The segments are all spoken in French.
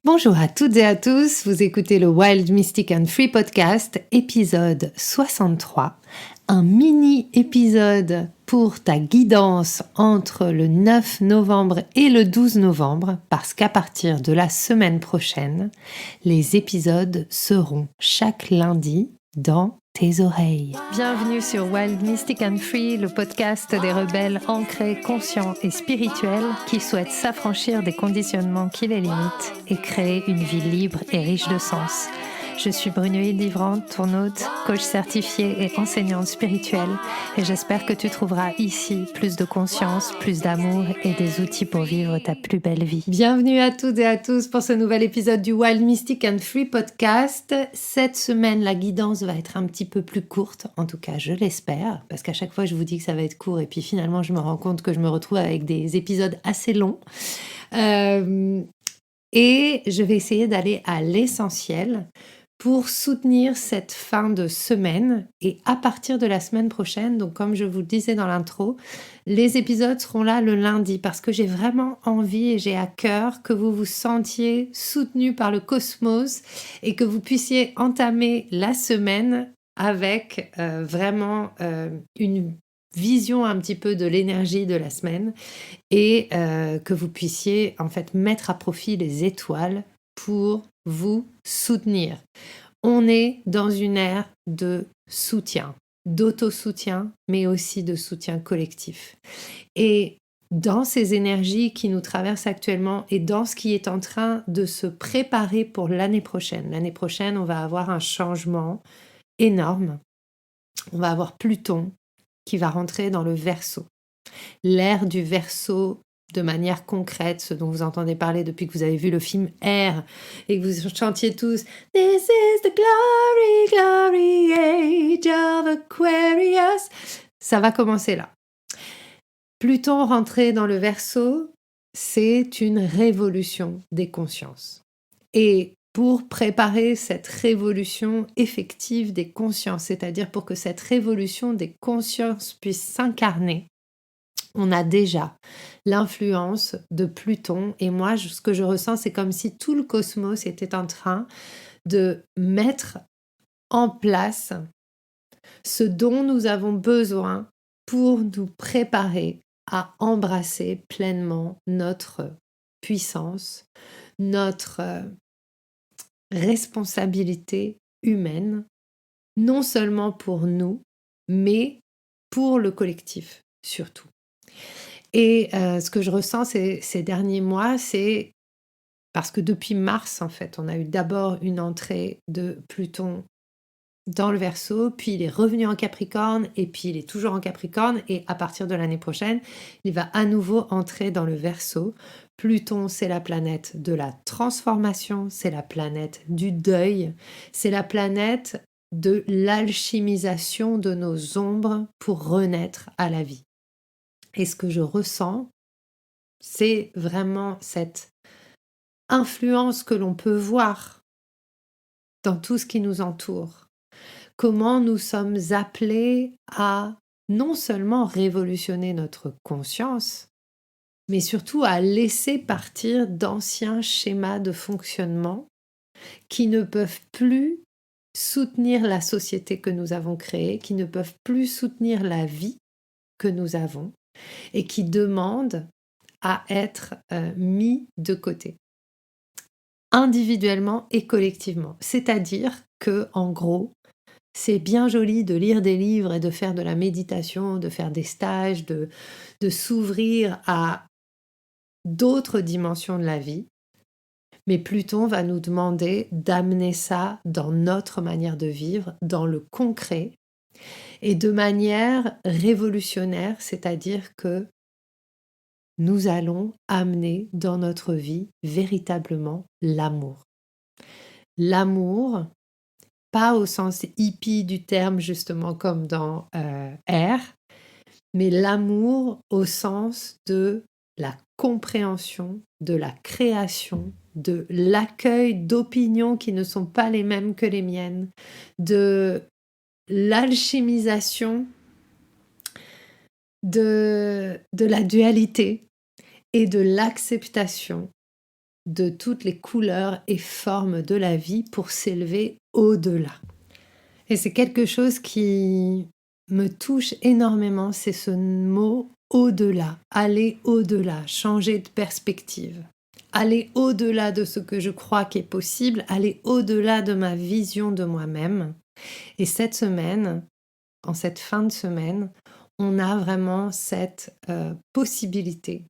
Bonjour à toutes et à tous, vous écoutez le Wild Mystic and Free Podcast, épisode 63, un mini-épisode pour ta guidance entre le 9 novembre et le 12 novembre, parce qu'à partir de la semaine prochaine, les épisodes seront chaque lundi dans tes oreilles. Bienvenue sur Wild Mystic and Free, le podcast des rebelles ancrés, conscients et spirituels qui souhaitent s'affranchir des conditionnements qui les limitent et créer une vie libre et riche de sens. Je suis Brunoïde Livrante, ton hôte, coach certifiée et enseignante spirituelle, et j'espère que tu trouveras ici plus de conscience, plus d'amour et des outils pour vivre ta plus belle vie. Bienvenue à toutes et à tous pour ce nouvel épisode du Wild Mystic and Free Podcast. Cette semaine, la guidance va être un petit peu plus courte, en tout cas je l'espère, parce qu'à chaque fois je vous dis que ça va être court et puis finalement je me rends compte que je me retrouve avec des épisodes assez longs. Et je vais essayer d'aller à l'essentiel pour soutenir cette fin de semaine. Et à partir de la semaine prochaine, donc comme je vous le disais dans l'intro, les épisodes seront là le lundi parce que j'ai vraiment envie et j'ai à cœur que vous vous sentiez soutenu par le cosmos et que vous puissiez entamer la semaine avec vraiment une vision un petit peu de l'énergie de la semaine et que vous puissiez en fait mettre à profit les étoiles pour vous soutenir. On est dans une ère de soutien, d'auto-soutien, mais aussi de soutien collectif. Et dans ces énergies qui nous traversent actuellement et dans ce qui est en train de se préparer pour l'année prochaine, on va avoir un changement énorme. On va avoir Pluton qui va rentrer dans le Verseau. L'ère du Verseau de manière concrète, ce dont vous entendez parler depuis que vous avez vu le film Air et que vous chantiez tous This is the glory, glory age of Aquarius. Ça va commencer là. Pluton rentré dans le Verseau, c'est une révolution des consciences. Et pour préparer cette révolution effective des consciences, c'est-à-dire pour que cette révolution des consciences puisse s'incarner, on a déjà l'influence de Pluton. Et moi, ce que je ressens, c'est comme si tout le cosmos était en train de mettre en place ce dont nous avons besoin pour nous préparer à embrasser pleinement notre puissance, notre responsabilité humaine, non seulement pour nous, mais pour le collectif surtout. Et ce que je ressens ces derniers mois, c'est parce que depuis mars, en fait, on a eu d'abord une entrée de Pluton dans le Verseau, puis il est revenu en Capricorne, et puis il est toujours en Capricorne, et à partir de l'année prochaine, il va à nouveau entrer dans le Verseau. Pluton, c'est la planète de la transformation, c'est la planète du deuil, c'est la planète de l'alchimisation de nos ombres pour renaître à la vie. Et ce que je ressens, c'est vraiment cette influence que l'on peut voir dans tout ce qui nous entoure. Comment nous sommes appelés à non seulement révolutionner notre conscience, mais surtout à laisser partir d'anciens schémas de fonctionnement qui ne peuvent plus soutenir la société que nous avons créée, qui ne peuvent plus soutenir la vie que nous avons et qui demandent à être mis de côté, individuellement et collectivement. C'est-à-dire que, en gros, c'est bien joli de lire des livres et de faire de la méditation, de faire des stages, de s'ouvrir à d'autres dimensions de la vie. Mais Pluton va nous demander d'amener ça dans notre manière de vivre, dans le concret, et de manière révolutionnaire, c'est-à-dire que nous allons amener dans notre vie véritablement l'amour. L'amour, pas au sens hippie du terme, justement comme dans Air, mais l'amour au sens de la compréhension, de la création, de l'accueil d'opinions qui ne sont pas les mêmes que les miennes, de l'alchimisation de la dualité et de l'acceptation de toutes les couleurs et formes de la vie pour s'élever au-delà. Et c'est quelque chose qui me touche énormément, c'est ce mot au-delà, aller au-delà, changer de perspective, aller au-delà de ce que je crois qui est possible, aller au-delà de ma vision de moi-même. Et cette semaine, en cette fin de semaine, on a vraiment cette possibilité.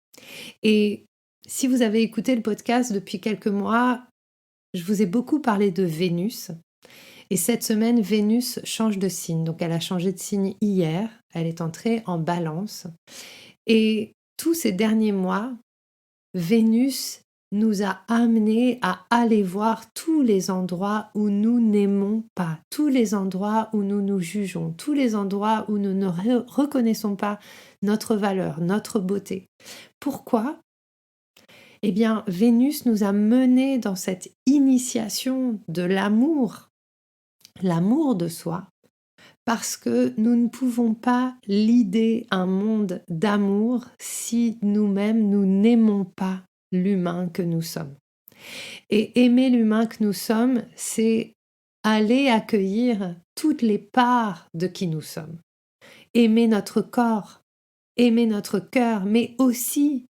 Et si vous avez écouté le podcast depuis quelques mois, je vous ai beaucoup parlé de Vénus. Et cette semaine, Vénus change de signe. Donc elle a changé de signe hier, elle est entrée en Balance. Et tous ces derniers mois, Vénus nous a amenés à aller voir tous les endroits où nous n'aimons pas, tous les endroits où nous nous jugeons, tous les endroits où nous ne reconnaissons pas notre valeur, notre beauté. Pourquoi ? Eh bien, Vénus nous a menés dans cette initiation de l'amour de soi, parce que nous ne pouvons pas lider un monde d'amour si nous-mêmes nous n'aimons pas l'humain que nous sommes. Et aimer l'humain que nous sommes, c'est aller accueillir toutes les parts de qui nous sommes. Aimer notre corps, aimer notre cœur, mais aussi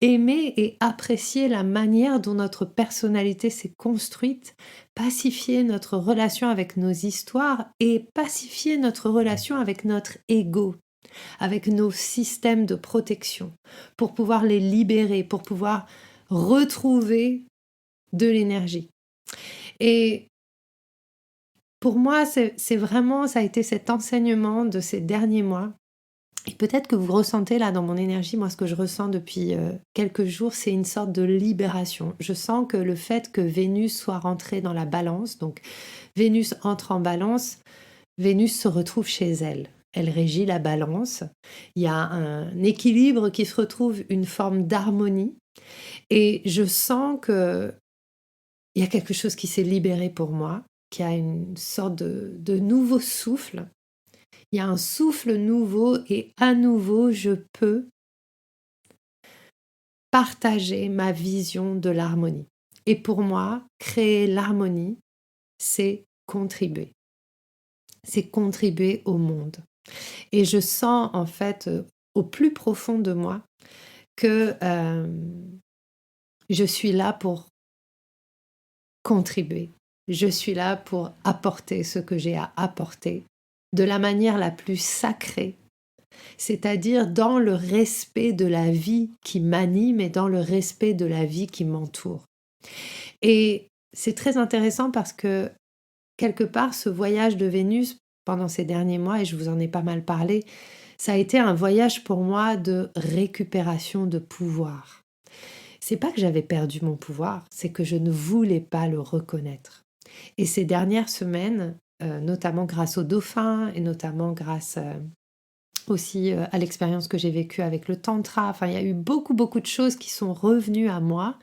aimer et apprécier la manière dont notre personnalité s'est construite, pacifier notre relation avec nos histoires et pacifier notre relation avec notre ego, avec nos systèmes de protection, pour pouvoir les libérer, pour pouvoir retrouver de l'énergie. Et pour moi, c'est vraiment, ça a été cet enseignement de ces derniers mois. Et peut-être que vous ressentez là dans mon énergie, moi ce que je ressens depuis quelques jours, c'est une sorte de libération. Je sens que le fait que Vénus soit rentrée dans la Balance, donc Vénus entre en Balance, Vénus se retrouve chez elle. Elle régit la Balance. Il y a un équilibre qui se retrouve, une forme d'harmonie. Et je sens que il y a quelque chose qui s'est libéré pour moi, qui a une sorte de nouveau souffle. Il y a un souffle nouveau et à nouveau, je peux partager ma vision de l'harmonie. Et pour moi, créer l'harmonie, c'est contribuer. C'est contribuer au monde. Et je sens en fait au plus profond de moi que je suis là pour contribuer. Je suis là pour apporter ce que j'ai à apporter de la manière la plus sacrée, c'est-à-dire dans le respect de la vie qui m'anime et dans le respect de la vie qui m'entoure. Et c'est très intéressant parce que quelque part, ce voyage de Vénus pendant ces derniers mois, et je vous en ai pas mal parlé, ça a été un voyage pour moi de récupération de pouvoir. C'est pas que j'avais perdu mon pouvoir, c'est que je ne voulais pas le reconnaître. Et ces dernières semaines, notamment grâce au dauphin et notamment grâce aussi à l'expérience que j'ai vécue avec le tantra, enfin il y a eu beaucoup de choses qui sont revenues à moi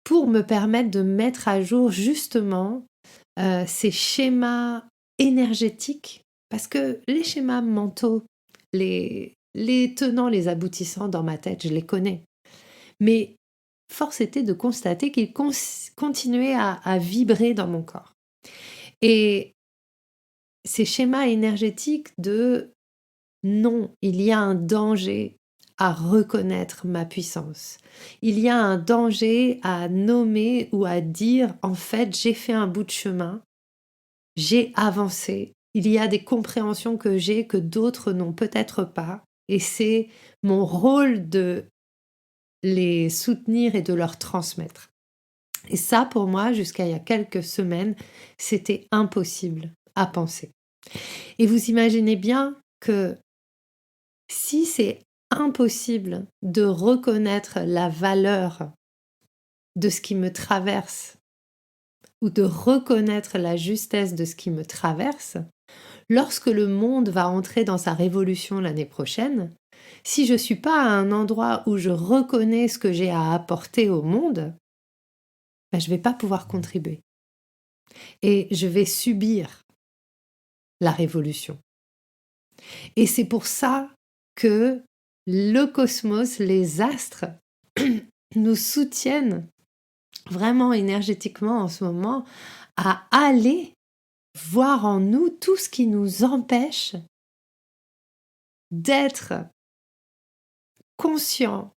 pour me permettre de mettre à jour justement ces schémas énergétiques, parce que les schémas mentaux, les tenants, les aboutissants dans ma tête, je les connais. Mais force était de constater qu'ils continuaient à vibrer dans mon corps. Et ces schémas énergétiques de non, il y a un danger à reconnaître ma puissance. Il y a un danger à nommer ou à dire, en fait, j'ai fait un bout de chemin, j'ai avancé, il y a des compréhensions que j'ai que d'autres n'ont peut-être pas, et c'est mon rôle de les soutenir et de leur transmettre. Et ça, pour moi, jusqu'à il y a quelques semaines, c'était impossible à penser. Et vous imaginez bien que si c'est impossible de reconnaître la valeur de ce qui me traverse ou de reconnaître la justesse de ce qui me traverse, lorsque le monde va entrer dans sa révolution l'année prochaine, si je ne suis pas à un endroit où je reconnais ce que j'ai à apporter au monde, ben je ne vais pas pouvoir contribuer. Et je vais subir la révolution. Et c'est pour ça que le cosmos, les astres, nous soutiennent vraiment énergétiquement en ce moment à aller voir en nous tout ce qui nous empêche d'être conscients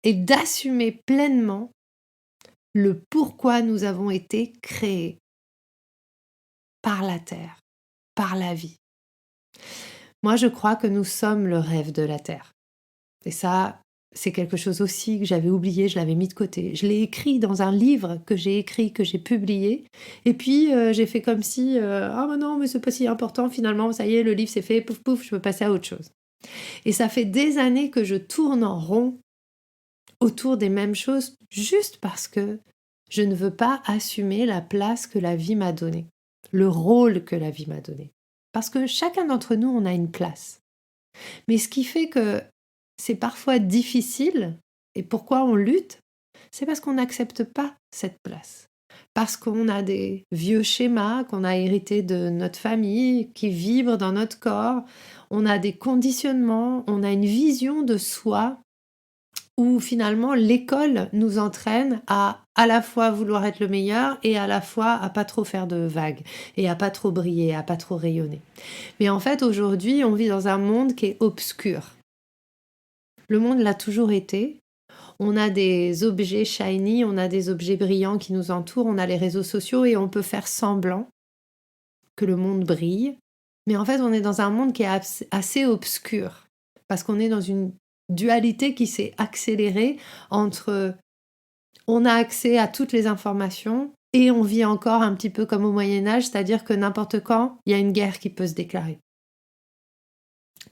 et d'assumer pleinement le pourquoi nous avons été créés par la Terre, par la vie. Moi, je crois que nous sommes le rêve de la Terre. Et ça, c'est quelque chose aussi que j'avais oublié, je l'avais mis de côté. Je l'ai écrit dans un livre que j'ai écrit, que j'ai publié. Et puis, j'ai fait comme si, ah mais non, mais c'est pas si important, finalement, ça y est, le livre c'est fait, pouf pouf, je peux passer à autre chose. Et ça fait des années que je tourne en rond autour des mêmes choses, juste parce que je ne veux pas assumer la place que la vie m'a donnée, le rôle que la vie m'a donné. Parce que chacun d'entre nous, on a une place. Mais ce qui fait que c'est parfois difficile, et pourquoi on lutte, c'est parce qu'on n'accepte pas cette place. Parce qu'on a des vieux schémas qu'on a hérités de notre famille, qui vibrent dans notre corps, on a des conditionnements, on a une vision de soi où finalement l'école nous entraîne à la fois vouloir être le meilleur et à la fois à pas trop faire de vagues et à pas trop briller, à pas trop rayonner. Mais en fait aujourd'hui on vit dans un monde qui est obscur. Le monde l'a toujours été. On a des objets shiny, on a des objets brillants qui nous entourent, on a les réseaux sociaux et on peut faire semblant que le monde brille. Mais en fait on est dans un monde qui est assez obscur parce qu'on est dans une dualité qui s'est accélérée entre on a accès à toutes les informations et on vit encore un petit peu comme au Moyen-Âge, c'est-à-dire que n'importe quand, il y a une guerre qui peut se déclarer.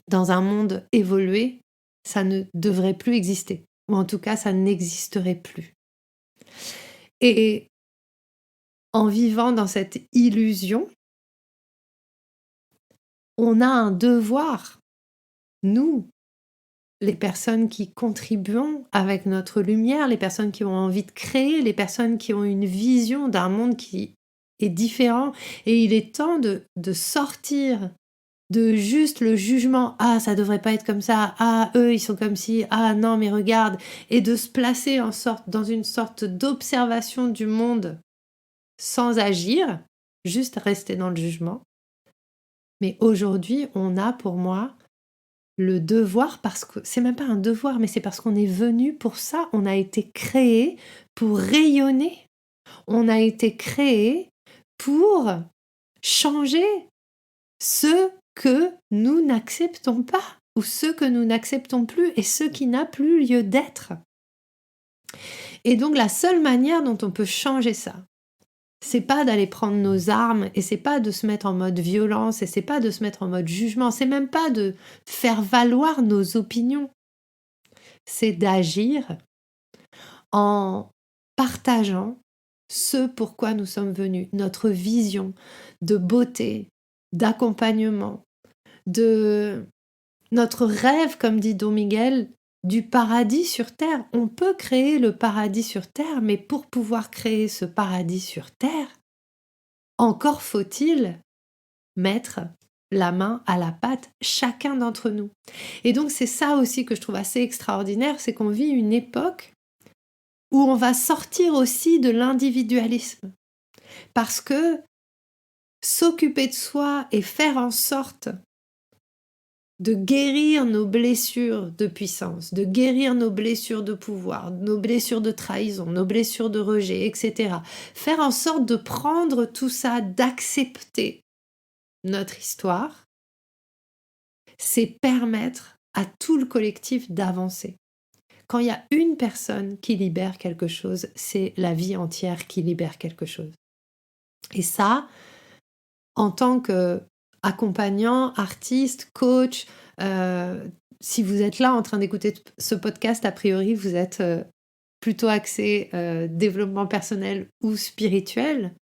Dans un monde évolué, ça ne devrait plus exister, ou en tout cas, ça n'existerait plus. Et en vivant dans cette illusion, on a un devoir, nous, les personnes qui contribuons avec notre lumière, les personnes qui ont envie de créer, les personnes qui ont une vision d'un monde qui est différent. Et il est temps de sortir de juste le jugement. Ah, ça devrait pas être comme ça. Ah, eux, ils sont comme ci. Ah, non, mais regarde. Et de se placer dans une sorte d'observation du monde sans agir, juste rester dans le jugement. Mais aujourd'hui, on a pour moi le devoir, parce que c'est même pas un devoir, mais c'est parce qu'on est venu pour ça. On a été créé pour rayonner. On a été créé pour changer ce que nous n'acceptons pas ou ce que nous n'acceptons plus et ce qui n'a plus lieu d'être. Et donc la seule manière dont on peut changer ça, c'est pas d'aller prendre nos armes et c'est pas de se mettre en mode violence et c'est pas de se mettre en mode jugement, c'est même pas de faire valoir nos opinions. C'est d'agir en partageant ce pourquoi nous sommes venus, notre vision de beauté, d'accompagnement, de notre rêve, comme dit Don Miguel, du paradis sur Terre. On peut créer le paradis sur Terre, mais pour pouvoir créer ce paradis sur Terre, encore faut-il mettre la main à la pâte, chacun d'entre nous. Et donc c'est ça aussi que je trouve assez extraordinaire, c'est qu'on vit une époque où on va sortir aussi de l'individualisme. Parce que s'occuper de soi et faire en sorte de guérir nos blessures de puissance, de guérir nos blessures de pouvoir, nos blessures de trahison, nos blessures de rejet, etc. Faire en sorte de prendre tout ça, d'accepter notre histoire, c'est permettre à tout le collectif d'avancer. Quand il y a une personne qui libère quelque chose, c'est la vie entière qui libère quelque chose. Et ça, en tant qu'accompagnant, artiste, coach, si vous êtes là en train d'écouter ce podcast, a priori, vous êtes plutôt axé développement personnel ou spirituel.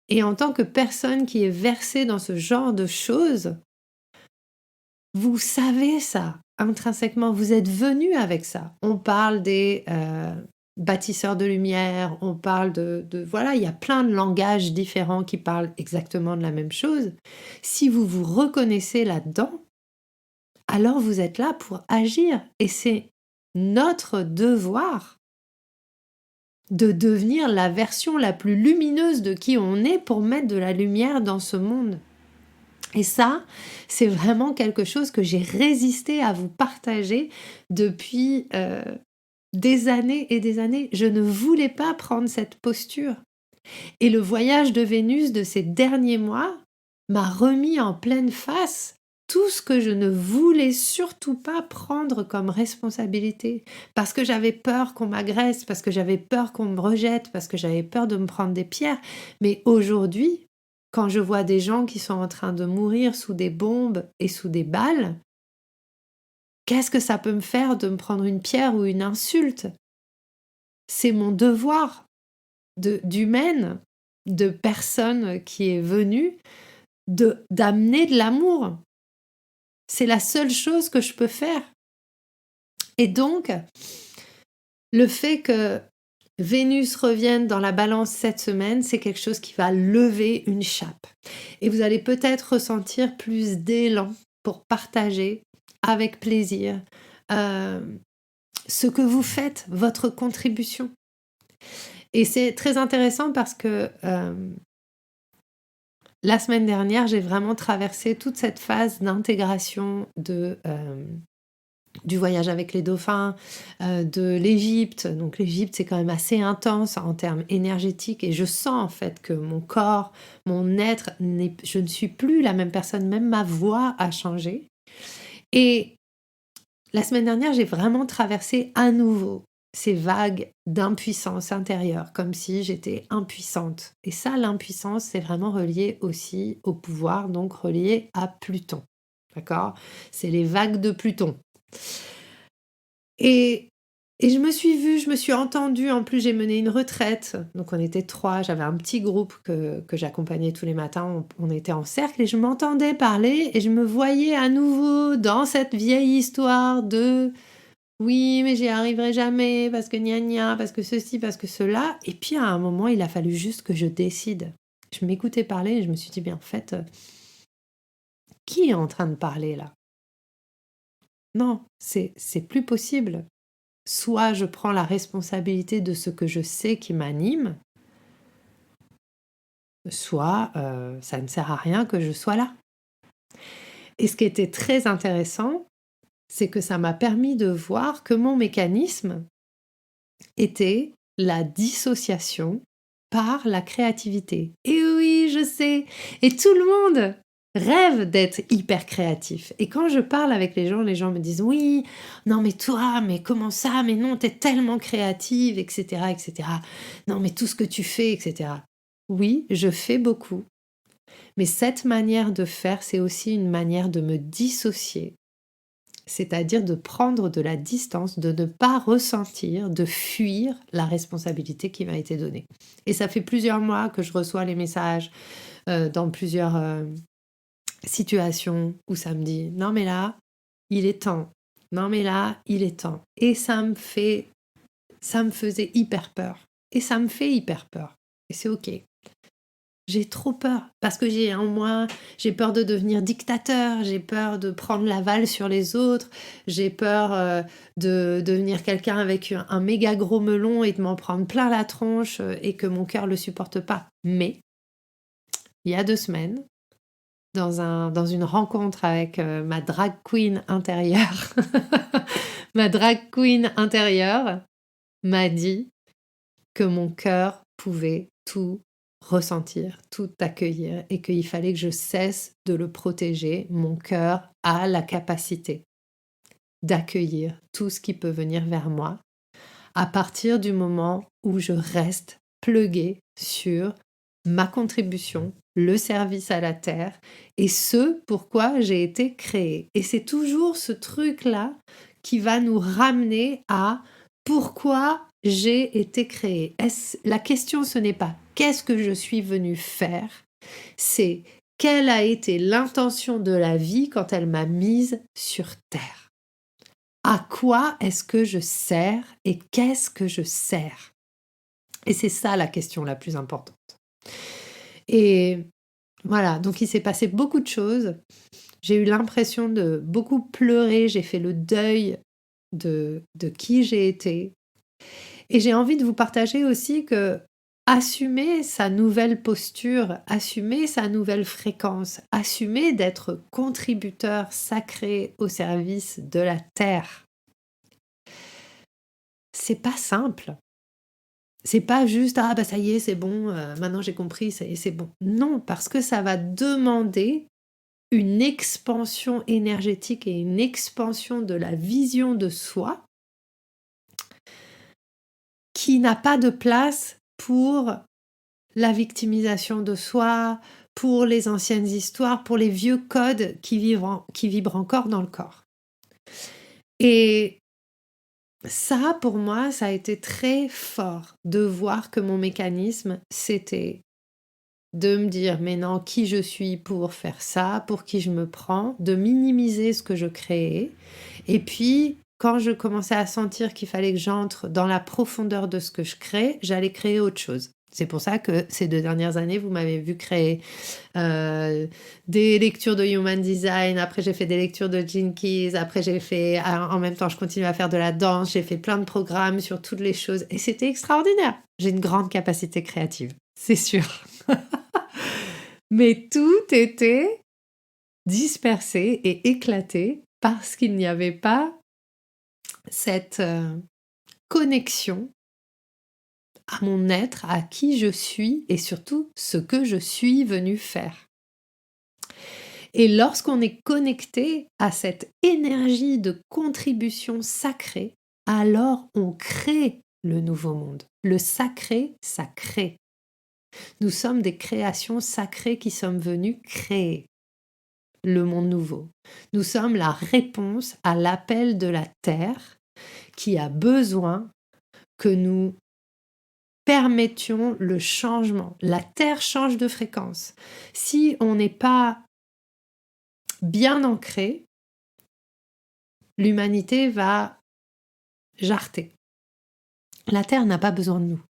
Et en tant que personne qui est versée dans ce genre de choses, vous savez ça intrinsèquement, vous êtes venu avec ça. On parle des bâtisseurs de lumière, on parle voilà, il y a plein de langages différents qui parlent exactement de la même chose. Si vous vous reconnaissez là-dedans, alors vous êtes là pour agir. Et c'est notre devoir de devenir la version la plus lumineuse de qui on est pour mettre de la lumière dans ce monde. Et ça, c'est vraiment quelque chose que j'ai résisté à vous partager depuis des années et des années. Je ne voulais pas prendre cette posture. Et le voyage de Vénus de ces derniers mois m'a remis en pleine face tout ce que je ne voulais surtout pas prendre comme responsabilité, parce que j'avais peur qu'on m'agresse, parce que j'avais peur qu'on me rejette, parce que j'avais peur de me prendre des pierres. Mais aujourd'hui, quand je vois des gens qui sont en train de mourir sous des bombes et sous des balles, qu'est-ce que ça peut me faire de me prendre une pierre ou une insulte? C'est mon devoir d'humaine, de personne qui est venue, d'amener de l'amour. C'est la seule chose que je peux faire. Et donc, le fait que Vénus revienne dans la balance cette semaine, c'est quelque chose qui va lever une chape. Et vous allez peut-être ressentir plus d'élan pour partager avec plaisir ce que vous faites, votre contribution. Et c'est très intéressant parce que la semaine dernière, j'ai vraiment traversé toute cette phase d'intégration du voyage avec les dauphins, de l'Égypte. Donc l'Égypte, c'est quand même assez intense en termes énergétiques et je sens en fait que mon corps, mon être, je ne suis plus la même personne, même ma voix a changé. Et la semaine dernière, j'ai vraiment traversé à nouveau ces vagues d'impuissance intérieure, comme si j'étais impuissante. Et ça, l'impuissance, c'est vraiment relié aussi au pouvoir, donc relié à Pluton. D'accord? C'est les vagues de Pluton. Et je me suis vue, je me suis entendue. En plus, j'ai mené une retraite. Donc, on était 3. J'avais un petit groupe que j'accompagnais tous les matins. On était en cercle et je m'entendais parler et je me voyais à nouveau dans cette vieille histoire de oui, mais j'y arriverai jamais parce que gna gna, parce que ceci, parce que cela. Et puis, à un moment, il a fallu juste que je décide. Je m'écoutais parler et je me suis dit, bien, en fait, qui est en train de parler là? Non, c'est plus possible. Soit je prends la responsabilité de ce que je sais qui m'anime, soit ça ne sert à rien que je sois là. Et ce qui était très intéressant, c'est que ça m'a permis de voir que mon mécanisme était la dissociation par la créativité. Et oui, je sais, et tout le monde rêve d'être hyper créatif. Et quand je parle avec les gens me disent oui, non mais toi, mais comment ça, mais non, t'es tellement créative, etc., etc. Non mais tout ce que tu fais, etc. Oui, je fais beaucoup. Mais cette manière de faire, c'est aussi une manière de me dissocier, c'est-à-dire de prendre de la distance, de ne pas ressentir, de fuir la responsabilité qui m'a été donnée. Et ça fait plusieurs mois que je reçois les messages dans plusieurs situations où ça me dit « Non mais là, il est temps. Non mais là, il est temps. » Et ça me faisait hyper peur. Et ça me fait hyper peur. Et c'est OK. J'ai trop peur parce que j'ai peur de devenir dictateur, j'ai peur de prendre l'aval sur les autres, j'ai peur de devenir quelqu'un avec un méga gros melon et de m'en prendre plein la tronche et que mon cœur le supporte pas. Mais il y a 2 semaines, dans une rencontre avec ma drag queen intérieure, ma drag queen intérieure m'a dit que mon cœur pouvait tout ressentir, tout accueillir et qu'il fallait que je cesse de le protéger. Mon cœur a la capacité d'accueillir tout ce qui peut venir vers moi à partir du moment où je reste pluguée sur ma contribution, le service à la terre et ce pourquoi j'ai été créée. Et c'est toujours ce truc-là qui va nous ramener à pourquoi j'ai été créée. La question, ce n'est pas qu'est-ce que je suis venue faire, c'est quelle a été l'intention de la vie quand elle m'a mise sur terre. À quoi est-ce que je sers et qu'est-ce que je sers? Et c'est ça la question la plus importante. Et voilà, donc il s'est passé beaucoup de choses. J'ai eu l'impression de beaucoup pleurer, j'ai fait le deuil de qui j'ai été. Et j'ai envie de vous partager aussi que assumer sa nouvelle posture, assumer sa nouvelle fréquence, assumer d'être contributeur sacré au service de la Terre, c'est pas simple. C'est pas juste ah bah ça y est, c'est bon, maintenant j'ai compris, ça y est, c'est bon. Non, parce que ça va demander une expansion énergétique et une expansion de la vision de soi qui n'a pas de place pour la victimisation de soi, pour les anciennes histoires, pour les vieux codes qui vibrent encore dans le corps. Et ça, pour moi, ça a été très fort de voir que mon mécanisme, c'était de me dire, mais non, qui je suis pour faire ça, pour qui je me prends, de minimiser ce que je créais. Et puis, quand je commençais à sentir qu'il fallait que j'entre dans la profondeur de ce que je crée, j'allais créer autre chose. C'est pour ça que ces 2 dernières années, vous m'avez vu créer des lectures de Human Design, après j'ai fait des lectures de Gene Keys, après j'ai fait, en même temps je continue à faire de la danse, j'ai fait plein de programmes sur toutes les choses et c'était extraordinaire. J'ai une grande capacité créative, c'est sûr. Mais tout était dispersé et éclaté parce qu'il n'y avait pas cette connexion à mon être, à qui je suis et surtout ce que je suis venue faire. Et lorsqu'on est connecté à cette énergie de contribution sacrée, alors on crée le nouveau monde. Le sacré, ça crée. Nous sommes des créations sacrées qui sommes venues créer le monde nouveau. Nous sommes la réponse à l'appel de la Terre qui a besoin que nous permettions le changement. La Terre change de fréquence. Si on n'est pas bien ancré, l'humanité va jarreter. La Terre n'a pas besoin de nous.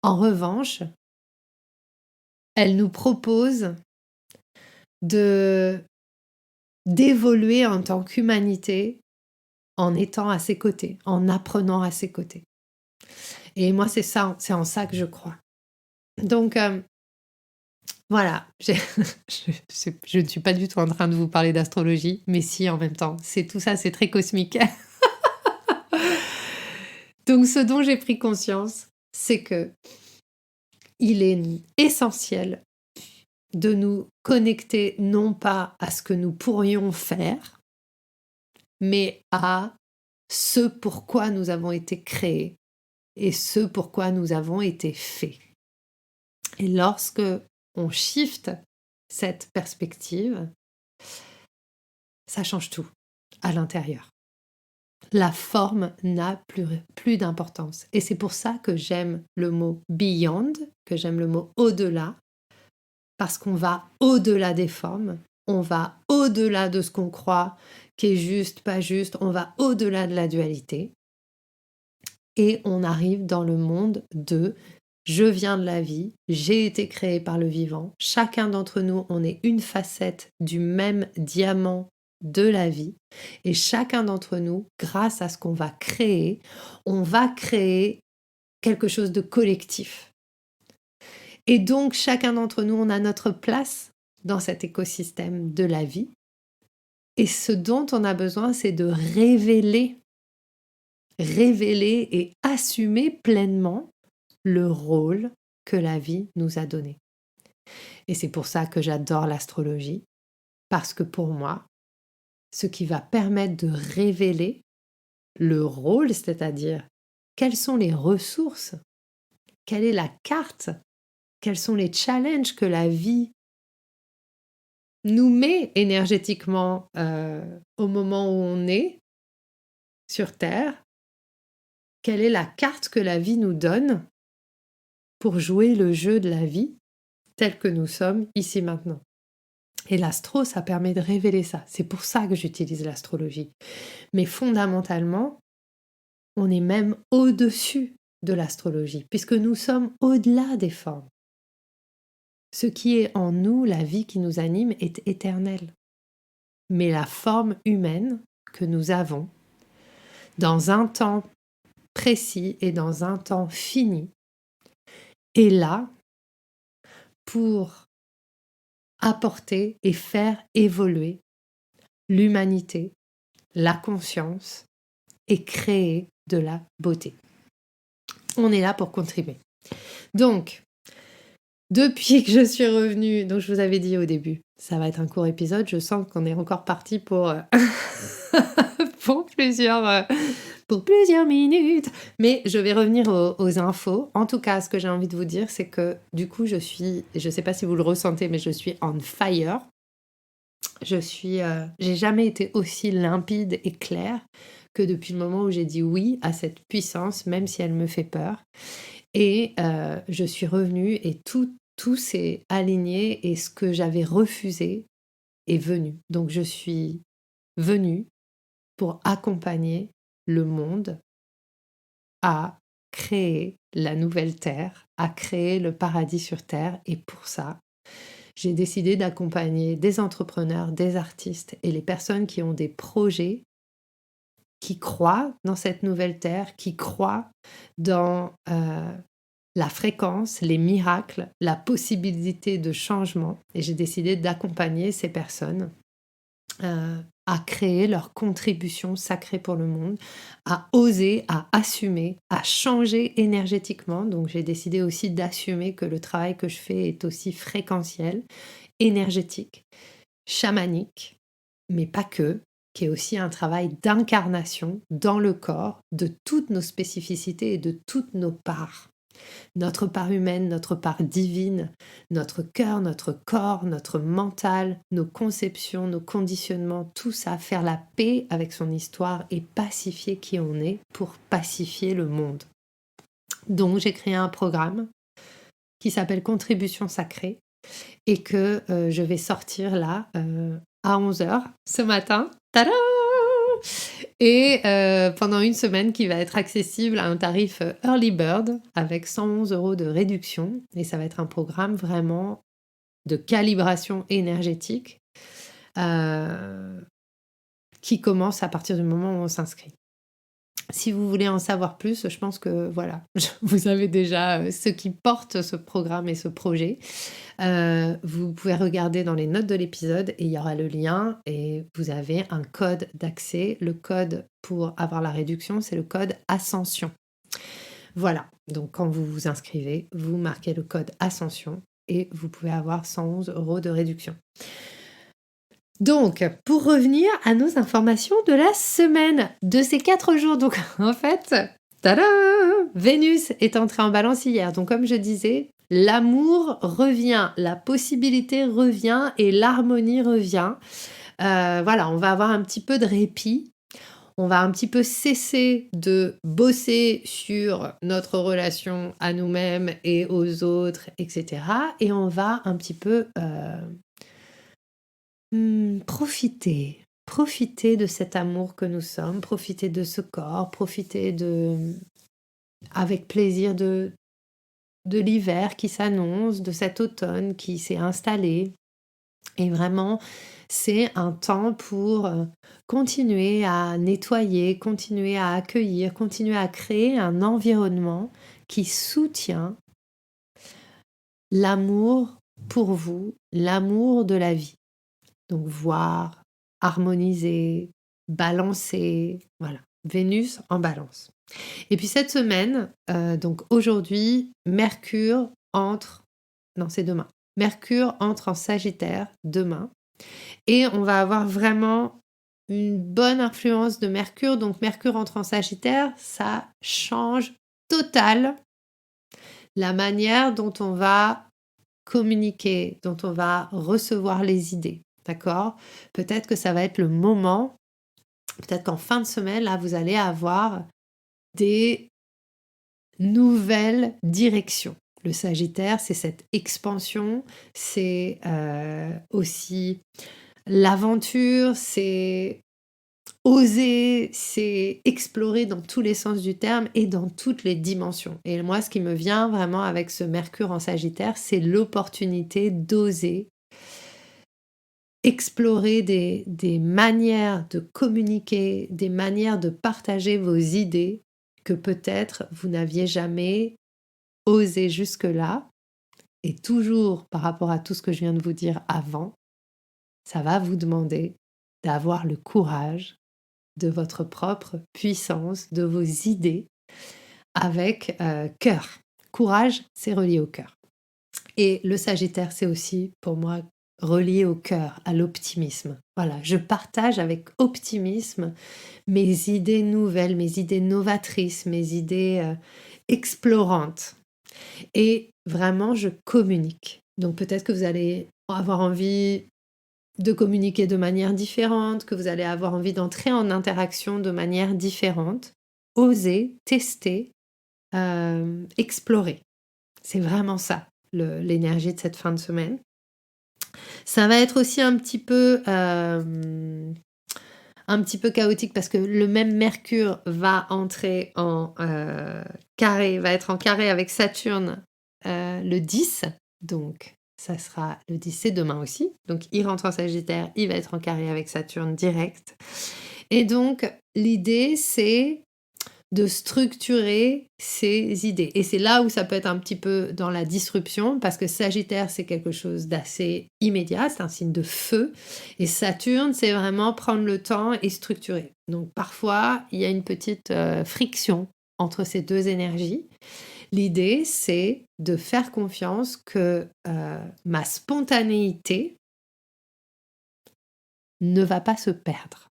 En revanche, elle nous propose d'évoluer en tant qu'humanité en étant à ses côtés, en apprenant à ses côtés. Et moi, c'est en ça que je crois. Donc, voilà, je ne suis pas du tout en train de vous parler d'astrologie, mais si, en même temps, c'est tout ça, c'est très cosmique. Donc, ce dont j'ai pris conscience, c'est que il est essentiel de nous connecter non pas à ce que nous pourrions faire, mais à ce pourquoi nous avons été créés et ce pourquoi nous avons été faits. Et lorsque on shift cette perspective, ça change tout à l'intérieur. La forme n'a plus d'importance. Et c'est pour ça que j'aime le mot beyond, que j'aime le mot au-delà, parce qu'on va au-delà des formes, on va au-delà de ce qu'on croit qui est juste, pas juste, on va au-delà de la dualité. Et on arrive dans le monde de je viens de la vie, j'ai été créé par le vivant. Chacun d'entre nous, on est une facette du même diamant de la vie. Et chacun d'entre nous, grâce à ce qu'on va créer, on va créer quelque chose de collectif. Et donc, chacun d'entre nous, on a notre place dans cet écosystème de la vie. Et ce dont on a besoin, c'est de révéler et assumer pleinement le rôle que la vie nous a donné. Et c'est pour ça que j'adore l'astrologie, parce que pour moi, ce qui va permettre de révéler le rôle, c'est-à-dire quelles sont les ressources, quelle est la carte, quels sont les challenges que la vie nous met énergétiquement au moment où on est sur Terre, quelle est la carte que la vie nous donne pour jouer le jeu de la vie tel que nous sommes ici maintenant. Et l'astro, ça permet de révéler ça. C'est pour ça que j'utilise l'astrologie. Mais fondamentalement, on est même au-dessus de l'astrologie, puisque nous sommes au-delà des formes. Ce qui est en nous, la vie qui nous anime, est éternelle. Mais la forme humaine que nous avons dans un temps précis et dans un temps fini, est là pour apporter et faire évoluer l'humanité, la conscience et créer de la beauté. On est là pour contribuer. Donc, depuis que je suis revenue, donc je vous avais dit au début, ça va être un court épisode, je sens qu'on est encore parti pour, pour plusieurs minutes, mais je vais revenir aux infos. En tout cas, ce que j'ai envie de vous dire, c'est que du coup, je ne sais pas si vous le ressentez, mais je suis on fire. J'ai jamais été aussi limpide et claire que depuis le moment où j'ai dit oui à cette puissance, même si elle me fait peur. Et je suis revenue et tout s'est aligné et ce que j'avais refusé est venu. Donc je suis venue pour accompagner le monde à créer la nouvelle terre, à créer le paradis sur terre. Et pour ça, j'ai décidé d'accompagner des entrepreneurs, des artistes et les personnes qui ont des projets, qui croient dans cette nouvelle terre, qui croient dans la fréquence, les miracles, la possibilité de changement. Et j'ai décidé d'accompagner ces personnes à créer leur contribution sacrée pour le monde, à oser, à assumer, à changer énergétiquement. Donc j'ai décidé aussi d'assumer que le travail que je fais est aussi fréquentiel, énergétique, chamanique, mais pas que, qui est aussi un travail d'incarnation dans le corps de toutes nos spécificités et de toutes nos parts. Notre part humaine, notre part divine, notre cœur, notre corps, notre mental, nos conceptions, nos conditionnements, tout ça, faire la paix avec son histoire et pacifier qui on est pour pacifier le monde. Donc j'ai créé un programme qui s'appelle Contribution sacrée et que je vais sortir là à 11h ce matin. Tada! Et pendant une semaine qui va être accessible à un tarif Early Bird avec 111 € de réduction. Et ça va être un programme vraiment de calibration énergétique qui commence à partir du moment où on s'inscrit. Si vous voulez en savoir plus, je pense que voilà, vous avez déjà ce qui porte ce programme et ce projet. Vous pouvez regarder dans les notes de l'épisode et il y aura le lien et vous avez un code d'accès. Le code pour avoir la réduction, c'est le code Ascension. Voilà, donc quand vous vous inscrivez, vous marquez le code Ascension et vous pouvez avoir 111 € de réduction. Donc, pour revenir à nos informations de la semaine, de ces 4 jours, donc en fait, tada, Vénus est entrée en balance hier. Donc comme je disais, l'amour revient, la possibilité revient et l'harmonie revient. Voilà, on va avoir un petit peu de répit. On va un petit peu cesser de bosser sur notre relation à nous-mêmes et aux autres, etc. Et on va un petit peu profiter de cet amour que nous sommes, profiter de ce corps, profiter avec plaisir de l'hiver qui s'annonce, de cet automne qui s'est installé. Et vraiment, c'est un temps pour continuer à nettoyer, continuer à accueillir, continuer à créer un environnement qui soutient l'amour pour vous, l'amour de la vie. Donc voir, harmoniser, balancer, voilà. Vénus en balance. Et puis cette semaine, donc aujourd'hui, Mercure entre... Non, c'est demain. Mercure entre en Sagittaire demain. Et on va avoir vraiment une bonne influence de Mercure. Donc Mercure entre en Sagittaire, ça change total la manière dont on va communiquer, dont on va recevoir les idées. D'accord ? Peut-être que ça va être le moment, peut-être qu'en fin de semaine, là, vous allez avoir des nouvelles directions. Le Sagittaire, c'est cette expansion, c'est aussi l'aventure, c'est oser, c'est explorer dans tous les sens du terme et dans toutes les dimensions. Et moi, ce qui me vient vraiment avec ce Mercure en Sagittaire, c'est l'opportunité d'oser explorer des manières de communiquer, des manières de partager vos idées que peut-être vous n'aviez jamais osé jusque-là. Et toujours par rapport à tout ce que je viens de vous dire avant, ça va vous demander d'avoir le courage de votre propre puissance, de vos idées avec cœur. Courage, c'est relié au cœur. Et le Sagittaire, c'est aussi pour moi relié au cœur, à l'optimisme. Voilà, je partage avec optimisme mes idées nouvelles, mes idées novatrices, mes idées explorantes. Et vraiment, je communique. Donc peut-être que vous allez avoir envie de communiquer de manière différente, que vous allez avoir envie d'entrer en interaction de manière différente. Osez, tester, explorer. C'est vraiment ça, l'énergie de cette fin de semaine. Ça va être aussi un petit peu chaotique parce que le même Mercure va entrer en carré, va être en carré avec Saturne le 10. Donc, ça sera le 10, c'est demain aussi. Donc, il rentre en Sagittaire, il va être en carré avec Saturne direct. Et donc, l'idée, c'est de structurer ses idées. Et c'est là où ça peut être un petit peu dans la disruption, parce que Sagittaire, c'est quelque chose d'assez immédiat, c'est un signe de feu, et Saturne, c'est vraiment prendre le temps et structurer. Donc parfois, il y a une petite friction entre ces deux énergies. L'idée, c'est de faire confiance que ma spontanéité ne va pas se perdre.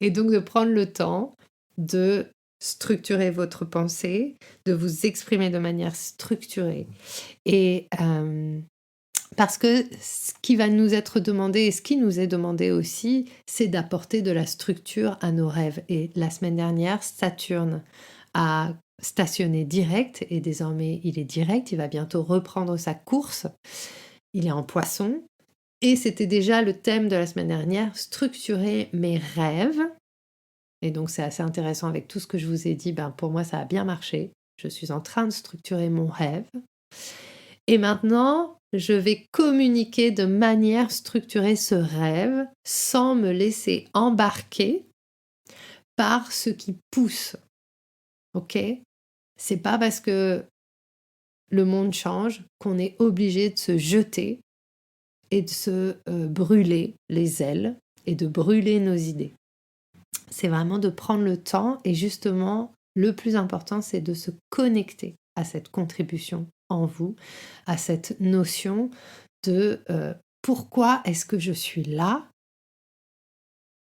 Et donc de prendre le temps de structurer votre pensée, de vous exprimer de manière structurée. Et parce que ce qui va nous être demandé et ce qui nous est demandé aussi, c'est d'apporter de la structure à nos rêves. Et la semaine dernière, Saturne a stationné direct et désormais il est direct, il va bientôt reprendre sa course. Il est en Poisson. Et c'était déjà le thème de la semaine dernière, structurer mes rêves. Et donc c'est assez intéressant avec tout ce que je vous ai dit, pour moi ça a bien marché. Je suis en train de structurer mon rêve. Et maintenant, je vais communiquer de manière structurée ce rêve sans me laisser embarquer par ce qui pousse. Ok ? C'est pas parce que le monde change qu'on est obligé de se jeter et de se brûler les ailes et de brûler nos idées. C'est vraiment de prendre le temps et justement, le plus important, c'est de se connecter à cette contribution en vous, à cette notion de pourquoi est-ce que je suis là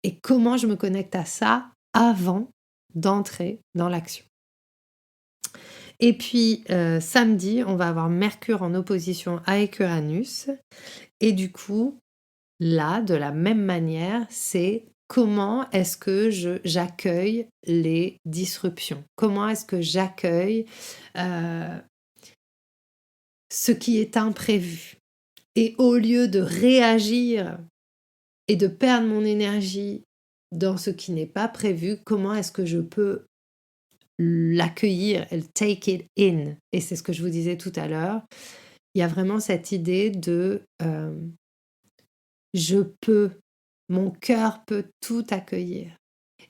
et comment je me connecte à ça avant d'entrer dans l'action. Et puis samedi, on va avoir Mercure en opposition avec Uranus et du coup, là, de la même manière, c'est comment est-ce que j'accueille les disruptions? Comment est-ce que j'accueille ce qui est imprévu? Et au lieu de réagir et de perdre mon énergie dans ce qui n'est pas prévu, comment est-ce que je peux l'accueillir, take it in? Et c'est ce que je vous disais tout à l'heure. Il y a vraiment cette idée de je peux, mon cœur peut tout accueillir.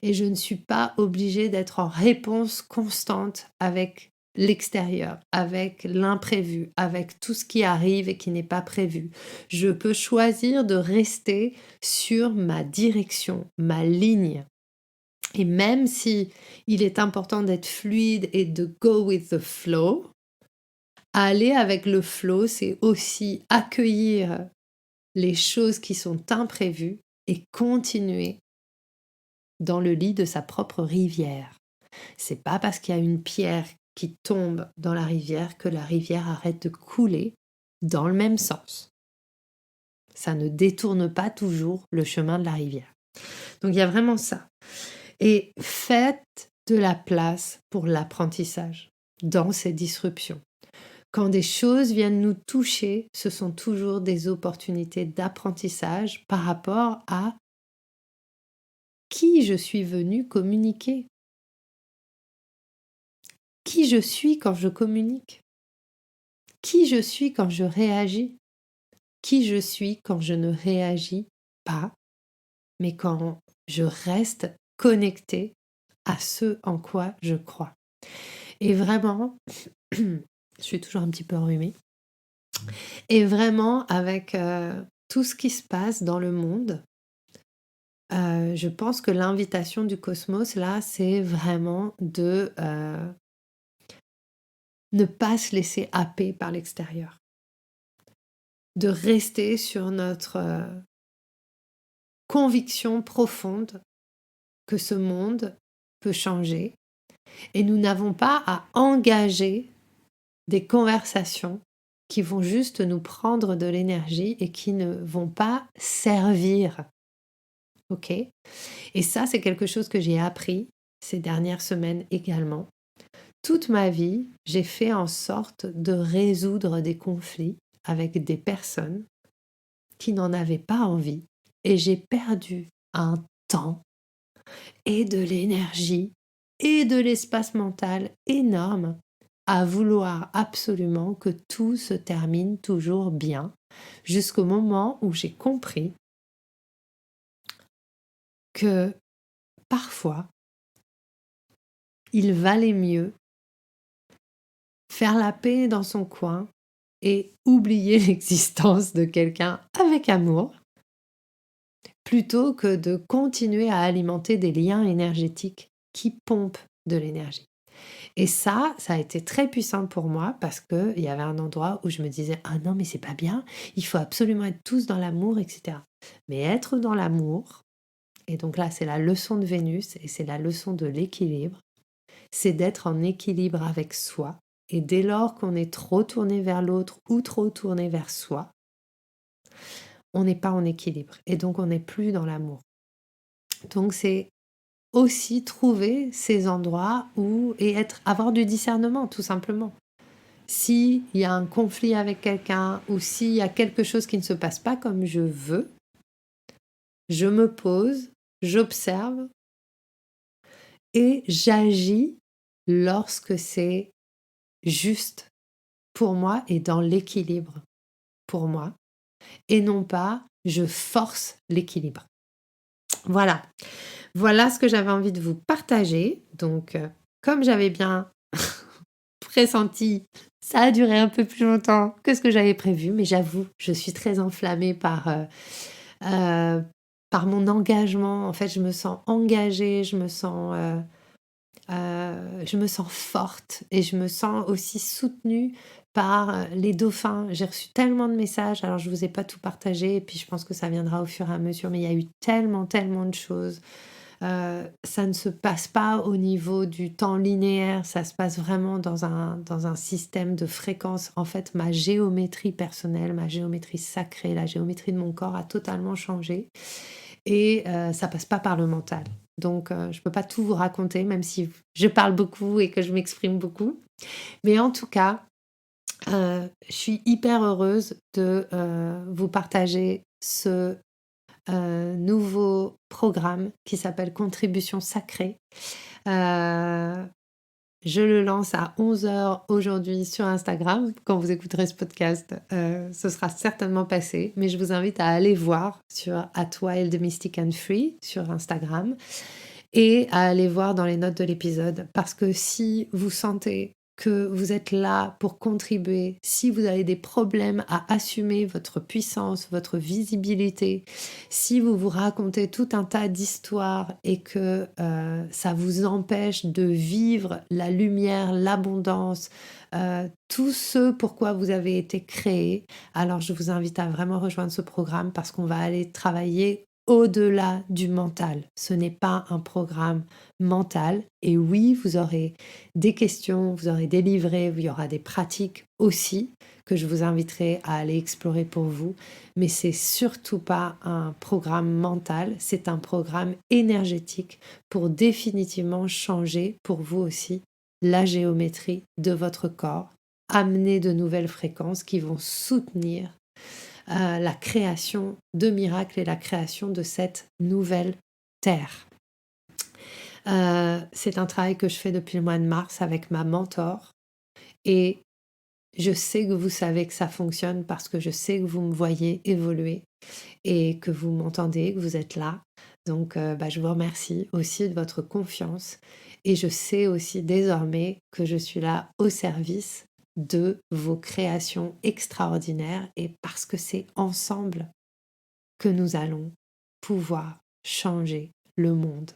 Et je ne suis pas obligée d'être en réponse constante avec l'extérieur, avec l'imprévu, avec tout ce qui arrive et qui n'est pas prévu. Je peux choisir de rester sur ma direction, ma ligne. Et même si il est important d'être fluide et de go with the flow, aller avec le flow, c'est aussi accueillir les choses qui sont imprévues et continuer dans le lit de sa propre rivière. C'est pas parce qu'il y a une pierre qui tombe dans la rivière que la rivière arrête de couler dans le même sens. Ça ne détourne pas toujours le chemin de la rivière. Donc il y a vraiment ça. Et faites de la place pour l'apprentissage dans ces disruptions. Quand des choses viennent nous toucher, ce sont toujours des opportunités d'apprentissage par rapport à qui je suis venue communiquer. Qui je suis quand je communique? Qui je suis quand je réagis? qui je suis quand je ne réagis pas, mais quand je reste connectée à ce en quoi je crois. Et vraiment, je suis toujours un petit peu enrhumée, et vraiment avec tout ce qui se passe dans le monde, je pense que l'invitation du cosmos, là, c'est vraiment de ne pas se laisser happer par l'extérieur, de rester sur notre conviction profonde que ce monde peut changer et nous n'avons pas à engager des conversations qui vont juste nous prendre de l'énergie et qui ne vont pas servir. Ok ? Et ça, c'est quelque chose que j'ai appris ces dernières semaines également. Toute ma vie, j'ai fait en sorte de résoudre des conflits avec des personnes qui n'en avaient pas envie et j'ai perdu un temps et de l'énergie et de l'espace mental énorme à vouloir absolument que tout se termine toujours bien jusqu'au moment où j'ai compris que parfois il valait mieux faire la paix dans son coin et oublier l'existence de quelqu'un avec amour plutôt que de continuer à alimenter des liens énergétiques qui pompent de l'énergie. Et ça a été très puissant pour moi parce qu'il y avait un endroit où je me disais « Ah non, mais c'est pas bien, il faut absolument être tous dans l'amour, etc. » Mais être dans l'amour, et donc là c'est la leçon de Vénus et c'est la leçon de l'équilibre, c'est d'être en équilibre avec soi. Et dès lors qu'on est trop tourné vers l'autre ou trop tourné vers soi, on n'est pas en équilibre et donc on n'est plus dans l'amour. Donc c'est aussi trouver ces endroits où avoir du discernement tout simplement. S'il y a un conflit avec quelqu'un ou s'il y a quelque chose qui ne se passe pas comme je veux, je me pose, j'observe et j'agis lorsque c'est juste pour moi et dans l'équilibre pour moi et non pas je force l'équilibre. Voilà ce que j'avais envie de vous partager. Donc, comme j'avais bien pressenti, ça a duré un peu plus longtemps que ce que j'avais prévu, mais j'avoue, je suis très enflammée par mon engagement. En fait, je me sens engagée, je me sens forte et je me sens aussi soutenue par les dauphins. J'ai reçu tellement de messages, alors je ne vous ai pas tout partagé et puis je pense que ça viendra au fur et à mesure, mais il y a eu tellement de choses. Ça ne se passe pas au niveau du temps linéaire, ça se passe vraiment dans un système de fréquence. En fait, ma géométrie personnelle, ma géométrie sacrée, la géométrie de mon corps a totalement changé et ça passe pas par le mental. Donc, je peux pas tout vous raconter, même si je parle beaucoup et que je m'exprime beaucoup. Mais en tout cas, je suis hyper heureuse de vous partager ce nouveau programme qui s'appelle Contribution Sacrée. Je le lance à 11h aujourd'hui sur Instagram. Quand vous écouterez ce podcast, ce sera certainement passé. Mais je vous invite à aller voir sur @wildmysticandfree sur Instagram et à aller voir dans les notes de l'épisode. Parce que si vous sentez que vous êtes là pour contribuer, si vous avez des problèmes à assumer votre puissance, votre visibilité, si vous vous racontez tout un tas d'histoires et que ça vous empêche de vivre la lumière, l'abondance, tout ce pourquoi vous avez été créé, alors je vous invite à vraiment rejoindre ce programme parce qu'on va aller travailler au-delà du mental. Ce n'est pas un programme mental. Et oui, vous aurez des questions, vous aurez des livrets, il y aura des pratiques aussi que je vous inviterai à aller explorer pour vous. Mais c'est surtout pas un programme mental, c'est un programme énergétique pour définitivement changer pour vous aussi la géométrie de votre corps, amener de nouvelles fréquences qui vont soutenir la création de miracles et la création de cette nouvelle terre. C'est un travail que je fais depuis le mois de mars avec ma mentor et Je sais que vous savez que ça fonctionne parce que je sais que vous me voyez évoluer et que vous m'entendez, que vous êtes là. Donc, je vous remercie aussi de votre confiance et je sais aussi désormais que je suis là au service de vos créations extraordinaires et parce que c'est ensemble que nous allons pouvoir changer le monde.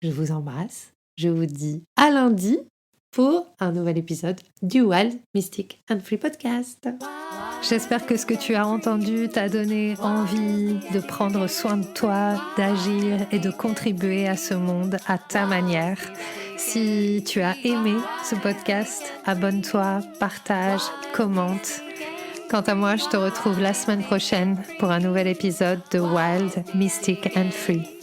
Je vous embrasse, je vous dis à lundi pour un nouvel épisode du Wild, Mystic and Free Podcast. J'espère que ce que tu as entendu t'a donné envie de prendre soin de toi, d'agir et de contribuer à ce monde à ta manière. Si tu as aimé ce podcast, abonne-toi, partage, commente. Quant à moi, je te retrouve la semaine prochaine pour un nouvel épisode de Wild, Mystic and Free.